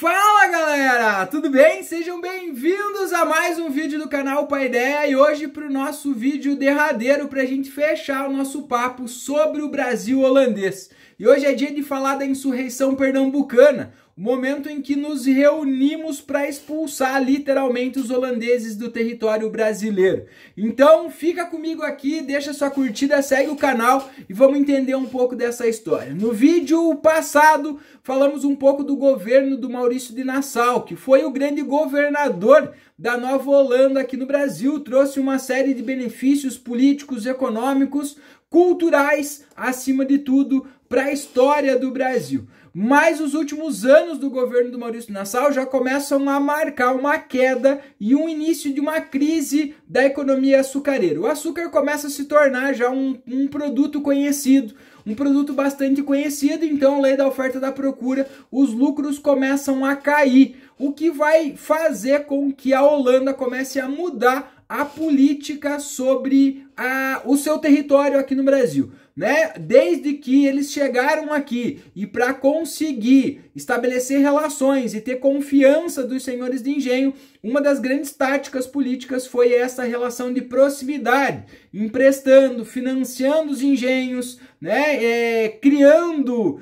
Fala galera, tudo bem? Sejam bem-vindos a mais um vídeo do canal Paideia e hoje para o nosso vídeo derradeiro para a gente fechar o nosso papo sobre o Brasil holandês. E hoje é dia de falar da insurreição pernambucana, o momento em que nos reunimos para expulsar literalmente os holandeses do território brasileiro. Então fica comigo aqui, deixa sua curtida, segue o canal e vamos entender um pouco dessa história. No vídeo passado falamos um pouco do governo do Maurício de Nassau, que foi o grande governador da Nova Holanda aqui no Brasil, trouxe uma série de benefícios políticos, econômicos, culturais, acima de tudo, para a história do Brasil. Mas os últimos anos do governo do Maurício de Nassau já começam a marcar uma queda e um início de uma crise da economia açucareira. O açúcar começa a se tornar já um produto conhecido, um produto bastante conhecido, então lei da oferta e da procura, os lucros começam a cair, o que vai fazer com que a Holanda comece a mudar a política sobre o seu território aqui no Brasil. Né? Desde que eles chegaram aqui e para conseguir estabelecer relações e ter confiança dos senhores de engenho, uma das grandes táticas políticas foi essa relação de proximidade, emprestando, financiando os engenhos, né? Criando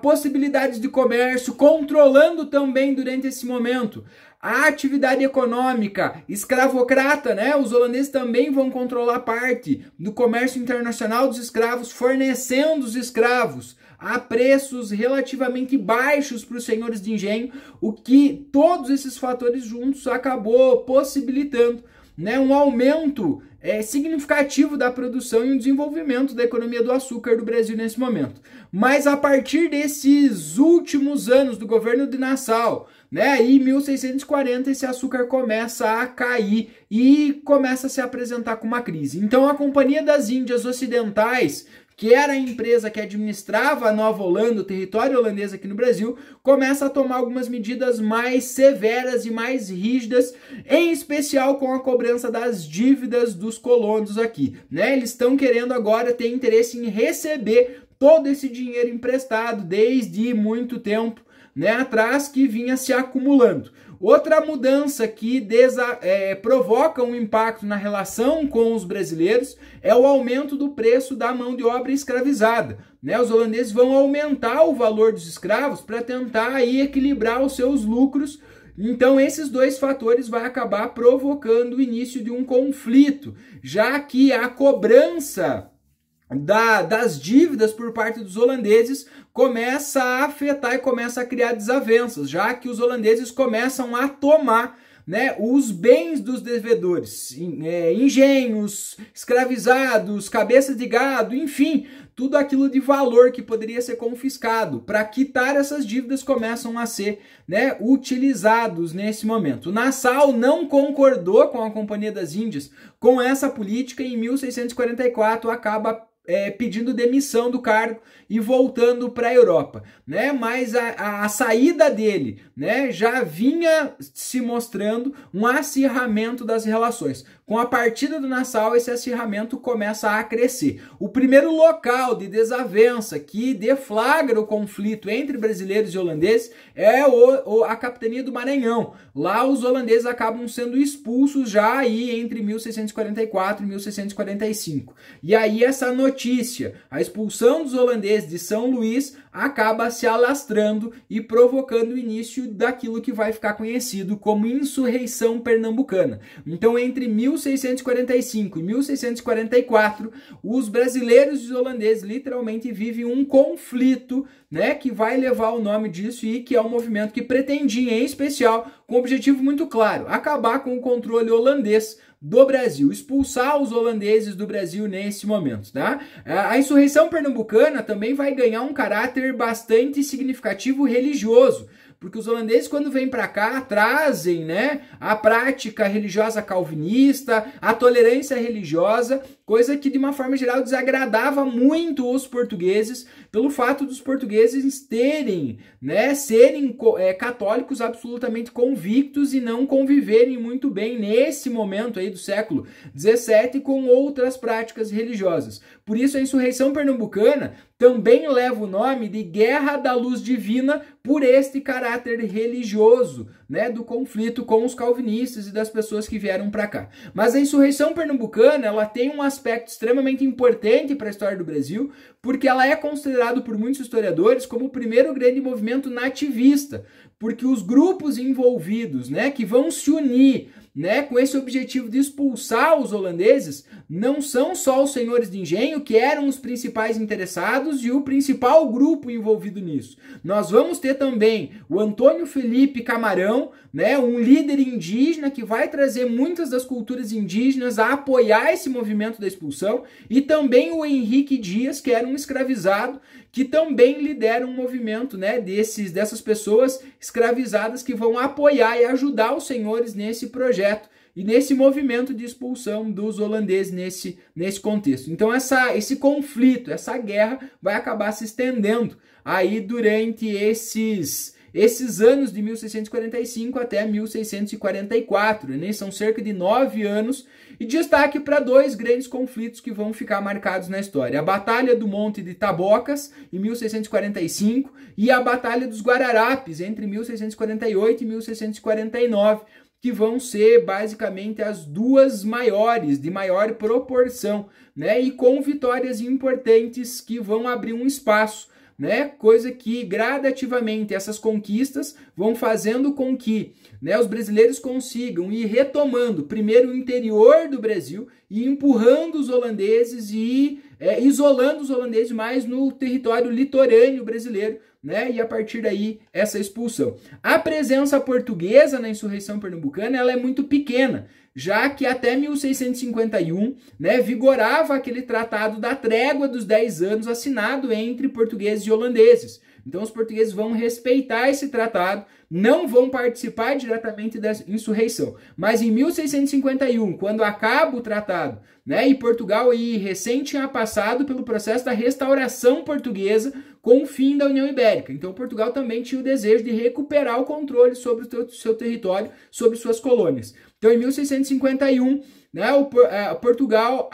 possibilidades de comércio, controlando também durante esse momento a atividade econômica escravocrata, né? Os holandeses também vão controlar parte do comércio internacional dos escravos, fornecendo os escravos a preços relativamente baixos para os senhores de engenho, o que todos esses fatores juntos acabou possibilitando, né, um aumento significativo da produção e um desenvolvimento da economia do açúcar do Brasil nesse momento. Mas a partir desses últimos anos do governo de Nassau, né, aí em 1640 esse açúcar começa a cair e começa a se apresentar com uma crise. Então a Companhia das Índias Ocidentais, que era a empresa que administrava a Nova Holanda, o território holandês aqui no Brasil, começa a tomar algumas medidas mais severas e mais rígidas, em especial com a cobrança das dívidas dos colonos aqui, né? Eles estão querendo agora ter interesse em receber todo esse dinheiro emprestado desde muito tempo, né, atrás, que vinha se acumulando. Outra mudança que provoca um impacto na relação com os brasileiros é o aumento do preço da mão de obra escravizada. Né? Os holandeses vão aumentar o valor dos escravos para tentar aí equilibrar os seus lucros. Então esses dois fatores vão acabar provocando o início de um conflito, já que a cobrança das dívidas por parte dos holandeses começa a afetar e começa a criar desavenças, já que os holandeses começam a tomar, né, os bens dos devedores, engenhos, escravizados, cabeças de gado, enfim, tudo aquilo de valor que poderia ser confiscado. Para quitar essas dívidas começam a ser, né, utilizados nesse momento. O Nassau não concordou com a Companhia das Índias com essa política e em 1644 acaba pedindo demissão do cargo e voltando para a Europa, né? Mas a saída dele, né, já vinha se mostrando um acirramento das relações. Com a partida do Nassau, esse acirramento começa a crescer. O primeiro local de desavença que deflagra o conflito entre brasileiros e holandeses é a capitania do Maranhão. Lá os holandeses acabam sendo expulsos já aí entre 1644 e 1645. E aí essa notícia, a expulsão dos holandeses de São Luís, acaba se alastrando e provocando o início daquilo que vai ficar conhecido como insurreição pernambucana. Então, entre 1645 e 1644, os brasileiros e os holandeses literalmente vivem um conflito, né, que vai levar o nome disso e que é um movimento que pretendia, em especial, com um objetivo muito claro, acabar com o controle holandês do Brasil, expulsar os holandeses do Brasil nesse momento, tá? A insurreição pernambucana também vai ganhar um caráter bastante significativo religioso, porque os holandeses, quando vêm para cá, trazem, né, a prática religiosa calvinista, a tolerância religiosa, coisa que de uma forma geral desagradava muito os portugueses, pelo fato dos portugueses terem, né, serem católicos absolutamente convictos e não conviverem muito bem nesse momento aí do século XVII com outras práticas religiosas. Por isso a insurreição pernambucana também leva o nome de Guerra da Luz Divina, por este caráter religioso, né, do conflito com os calvinistas e das pessoas que vieram para cá. Mas a insurreição pernambucana, ela tem um aspecto extremamente importante para a história do Brasil, porque ela é considerado por muitos historiadores como o primeiro grande movimento nativista, porque os grupos envolvidos, né, que vão se unir, né, com esse objetivo de expulsar os holandeses, não são só os senhores de engenho, que eram os principais interessados e o principal grupo envolvido nisso. Nós vamos ter também o Antônio Felipe Camarão, né, um líder indígena que vai trazer muitas das culturas indígenas a apoiar esse movimento da expulsão, e também o Henrique Dias, que era um escravizado, que também lidera um movimento, né, dessas pessoas escravizadas que vão apoiar e ajudar os senhores nesse projeto e nesse movimento de expulsão dos holandeses nesse contexto. Então esse conflito, essa guerra vai acabar se estendendo aí durante esses anos de 1645 até 1644, né? São cerca de 9 anos, e destaque para 2 grandes conflitos que vão ficar marcados na história. A Batalha do Monte de Tabocas, em 1645, e a Batalha dos Guararapes, entre 1648 e 1649, que vão ser basicamente as 2 maiores, de maior proporção, né? E com vitórias importantes que vão abrir um espaço, né? Coisa que gradativamente essas conquistas vão fazendo com que, né, os brasileiros consigam ir retomando primeiro o interior do Brasil e empurrando os holandeses e isolando os holandeses mais no território litorâneo brasileiro, né? E a partir daí essa expulsão. A presença portuguesa na insurreição pernambucana, ela é muito pequena, já que até 1651, né, vigorava aquele tratado da trégua dos 10 anos assinado entre portugueses e holandeses. Então os portugueses vão respeitar esse tratado, não vão participar diretamente da insurreição. Mas em 1651, quando acaba o tratado, né, e Portugal aí recém tinha passado pelo processo da restauração portuguesa com o fim da União Ibérica. Então Portugal também tinha o desejo de recuperar o controle sobre o seu território, sobre suas colônias. Então em 1651, né, Portugal,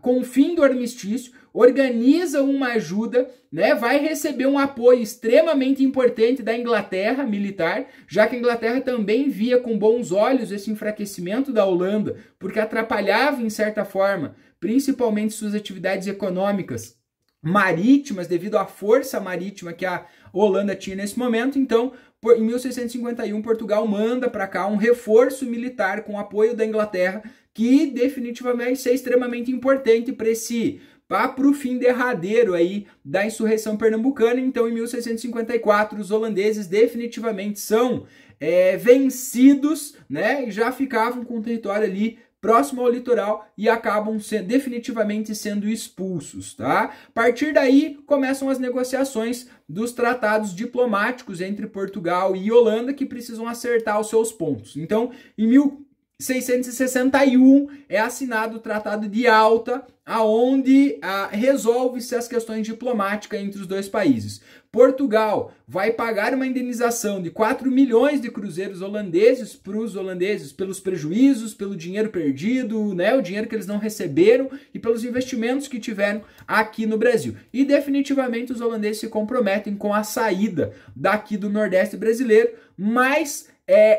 com o fim do armistício, organiza uma ajuda, né, vai receber um apoio extremamente importante da Inglaterra militar, já que a Inglaterra também via com bons olhos esse enfraquecimento da Holanda, porque atrapalhava em certa forma, principalmente suas atividades econômicas marítimas, devido à força marítima que a Holanda tinha nesse momento. Então, em 1651, Portugal manda para cá um reforço militar com apoio da Inglaterra, que definitivamente vai ser extremamente importante para o fim derradeiro aí da insurreição pernambucana. Então, em 1654, os holandeses definitivamente são vencidos, né? E já ficavam com o território ali próximo ao litoral e acabam definitivamente sendo expulsos, tá? A partir daí, começam as negociações dos tratados diplomáticos entre Portugal e Holanda, que precisam acertar os seus pontos. Então, em 1661 é assinado o Tratado de Alta, aonde resolve-se as questões diplomáticas entre os 2 países. Portugal vai pagar uma indenização de 4 milhões de cruzeiros holandeses para os holandeses pelos prejuízos, pelo dinheiro perdido, né, o dinheiro que eles não receberam e pelos investimentos que tiveram aqui no Brasil. E definitivamente os holandeses se comprometem com a saída daqui do Nordeste brasileiro, mas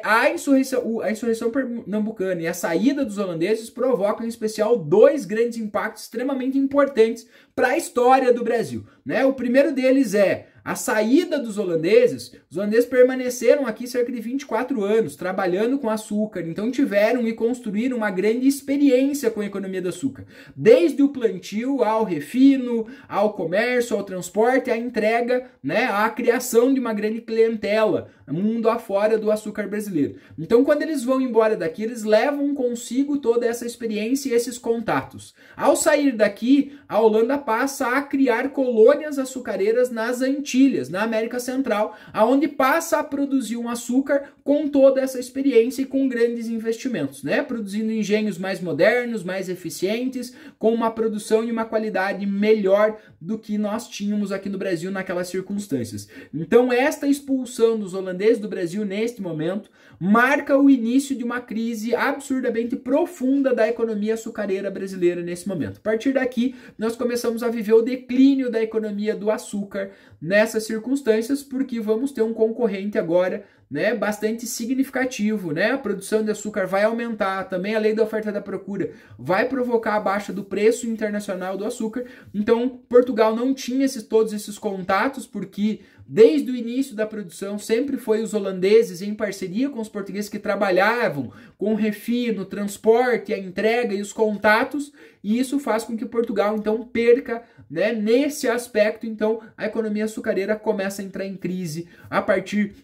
a insurreição pernambucana e a saída dos holandeses provocam, em especial, 2 grandes impactos extremamente importantes para a história do Brasil, né? O primeiro deles é a saída dos holandeses. Os holandeses permaneceram aqui cerca de 24 anos, trabalhando com açúcar, então tiveram e construíram uma grande experiência com a economia do açúcar. Desde o plantio ao refino, ao comércio, ao transporte, à entrega, né, à criação de uma grande clientela, mundo afora do açúcar brasileiro. Então, quando eles vão embora daqui, eles levam consigo toda essa experiência e esses contatos. Ao sair daqui, a Holanda passa a criar colônias açucareiras nas Antilhas, Antilhas, na América Central, aonde passa a produzir um açúcar com toda essa experiência e com grandes investimentos, né? Produzindo engenhos mais modernos, mais eficientes, com uma produção e uma qualidade melhor do que nós tínhamos aqui no Brasil naquelas circunstâncias. Então, esta expulsão dos holandeses do Brasil neste momento marca o início de uma crise absurdamente profunda da economia açucareira brasileira nesse momento. A partir daqui, nós começamos a viver o declínio da economia do açúcar nessas circunstâncias, porque vamos ter um concorrente agora, né, bastante significativo, né? A produção de açúcar vai aumentar, também a lei da oferta e da procura vai provocar a baixa do preço internacional do açúcar. Então, Portugal não tinha todos esses contatos, porque desde o início da produção sempre foi os holandeses em parceria com os portugueses que trabalhavam com o refino, o transporte, a entrega e os contatos, e isso faz com que Portugal então perca, né, nesse aspecto. Então a economia açucareira começa a entrar em crise a partir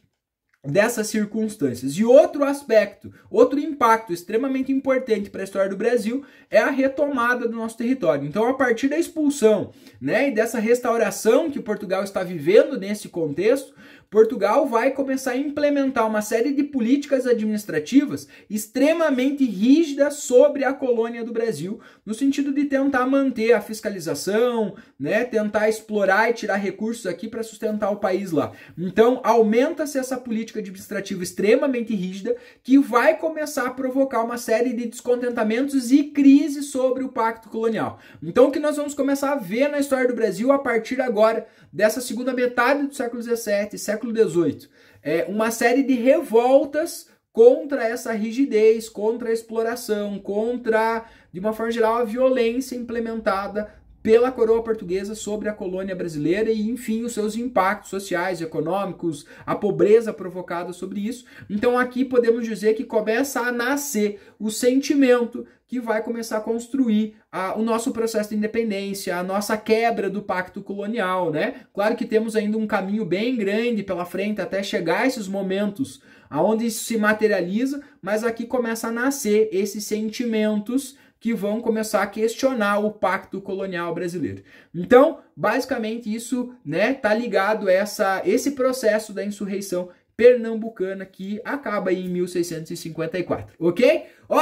dessas circunstâncias. E outro aspecto, outro impacto extremamente importante para a história do Brasil é a retomada do nosso território. Então, a partir da expulsão, né, e dessa restauração que Portugal está vivendo nesse contexto, Portugal vai começar a implementar uma série de políticas administrativas extremamente rígidas sobre a colônia do Brasil, no sentido de tentar manter a fiscalização, né, tentar explorar e tirar recursos aqui para sustentar o país lá. Então, aumenta-se essa política administrativa extremamente rígida, que vai começar a provocar uma série de descontentamentos e crises sobre o pacto colonial. Então, o que nós vamos começar a ver na história do Brasil a partir agora, dessa segunda metade do século XVII, século XVIII, é uma série de revoltas contra essa rigidez, contra a exploração, contra, de uma forma geral, a violência implementada pela coroa portuguesa sobre a colônia brasileira e, enfim, os seus impactos sociais, econômicos, a pobreza provocada sobre isso. Então aqui podemos dizer que começa a nascer o sentimento que vai começar a construir o nosso processo de independência, a nossa quebra do pacto colonial, né? Claro que temos ainda um caminho bem grande pela frente até chegar a esses momentos onde isso se materializa, mas aqui começa a nascer esses sentimentos que vão começar a questionar o pacto colonial brasileiro. Então, basicamente isso, né, tá ligado a esse processo da insurreição pernambucana que acaba aí em 1654, ok? Ó,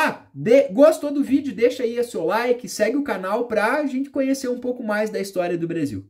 gostou do vídeo? Deixa aí o seu like, segue o canal pra gente conhecer um pouco mais da história do Brasil.